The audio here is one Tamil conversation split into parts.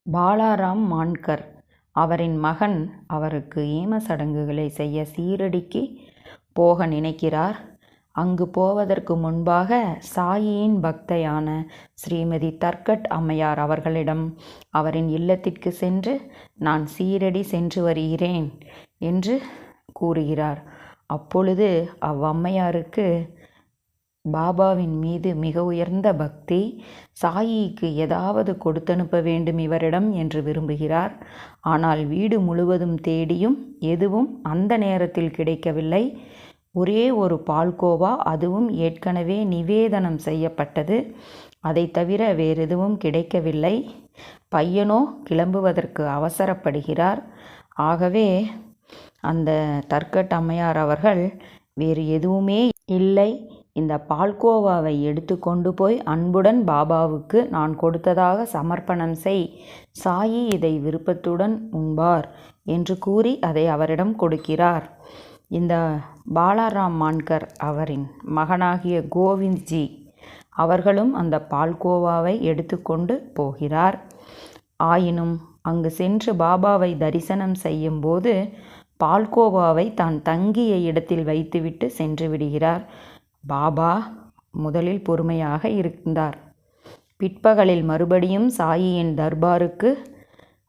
பாலாராம் மான்கர். அவரின் மகன் அவருக்கு ஈம சடங்குகளை செய்ய சீரடிக்கு போக நினைக்கிறார். அங்கு போவதற்கு முன்பாக சாயியின் பக்தையான ஸ்ரீமதி தர்கட் அம்மையார் அவர்களிடம் அவரின் இல்லத்திற்கு சென்று, நான் சீரடி சென்று வருகிறேன் என்று கூறுகிறார். அப்பொழுது அவ்வம்மையாருக்கு பாபாவின் மீது மிக உயர்ந்த பக்தி. சாயிக்கு ஏதாவது கொடுத்தனுப்ப வேண்டும் இவரிடம் என்று விரும்புகிறார். ஆனால் வீடு முழுவதும் தேடியும் எதுவும் அந்த நேரத்தில் கிடைக்கவில்லை. ஒரே ஒரு பால்கோவா, அதுவும் ஏற்கனவே நிவேதனம் செய்யப்பட்டது. அதை தவிர வேறெதுவும் கிடைக்கவில்லை. பையனோ கிளம்புவதற்கு அவசரப்படுகிறார். ஆகவே அந்த தர்கட் அம்மையார் அவர்கள், வேறு எதுவுமே இல்லை, இந்த பால்கோவாவை எடுத்து கொண்டு போய் அன்புடன் பாபாவுக்கு நான் கொடுத்ததாக சமர்ப்பணம் செய், சாயி இதை விருப்பத்துடன் உண்பார் என்று கூறி அதை அவரிடம் கொடுக்கிறார். இந்த பாலாராம் மான்கர் அவரின் மகனாகிய கோவிந்த்ஜி அவர்களும் அந்த பால்கோவாவை எடுத்துக்கொண்டு போகிறார். ஆயினும் அங்கு சென்று பாபாவை தரிசனம் செய்யும்போது பால்கோவாவை தான் தங்கிய இடத்தில் வைத்துவிட்டு சென்று விடுகிறார். பாபா முதலில் பொறுமையாக இருந்தார். பிற்பகலில் மறுபடியும் சாயியின் தர்பாருக்கு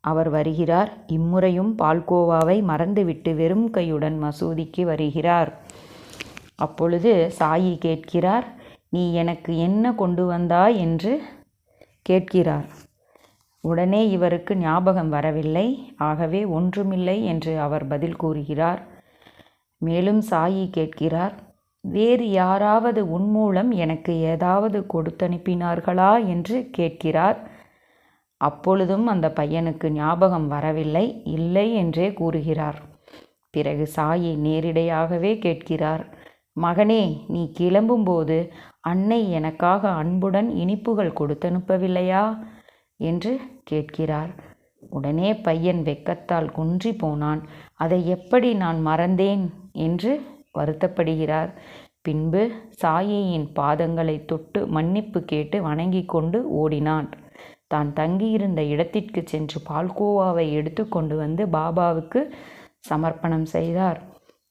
அவர் வருகிறார். இம்முறையும் பால்கோவாவை மறந்துவிட்டு வெறும் கையுடன் மசூதிக்கு வருகிறார். அப்பொழுது சாயி கேட்கிறார், நீ எனக்கு என்ன கொண்டு வந்தாய் என்று கேட்கிறார். உடனே இவருக்கு ஞாபகம் வரவில்லை. ஆகவே ஒன்றுமில்லை என்று அவர் பதில் கூறுகிறார். மேலும் சாயி கேட்கிறார், வேறு யாராவது உன் மூலம் எனக்கு ஏதாவது கொடுத்தனுப்பினார்களா என்று கேட்கிறார். அப்பொழுதும் அந்த பையனுக்கு ஞாபகம் வரவில்லை, இல்லை என்றே கூறுகிறார். பிறகு சாயி நேரிடையாகவே கேட்கிறார், மகனே, நீ கிளம்பும்போது அன்னை எனக்காக அன்புடன் இனிப்புகள் கொடுத்தனுப்பவில்லையா என்று கேட்கிறார். உடனே பையன் வெட்கத்தால் குன்றி போனான். அதை எப்படி நான் மறந்தேன் என்று வருத்தப்படுகிறார். பின்பு சாயியின் பாதங்களை தொட்டு மன்னிப்பு கேட்டு வணங்கி கொண்டு ஓடினான். தான் தங்கியிருந்த இடத்திற்கு சென்று பால்கோவாவை எடுத்து கொண்டு வந்து பாபாவுக்கு சமர்ப்பணம் செய்தார்.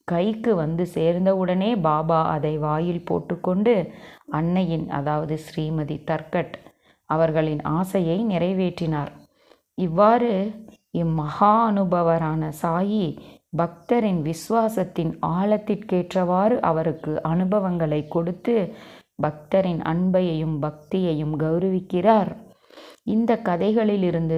கைக்கு வந்து சேர்ந்தவுடனே பாபா அதை வாயில் போட்டுக்கொண்டு அன்னையின், அதாவது ஸ்ரீமதி தர்கட் அவர்களின் ஆசையை நிறைவேற்றினார். இவ்வாறு இம்மகா அனுபவரான சாயி பக்தரின் விசுவாசத்தின் ஆழத்திற்கேற்றவாறு அவருக்கு அனுபவங்களை கொடுத்து பக்தரின் அன்பையையும் பக்தியையும் கௌரவிக்கிறார். இந்த கதைகளிலிருந்து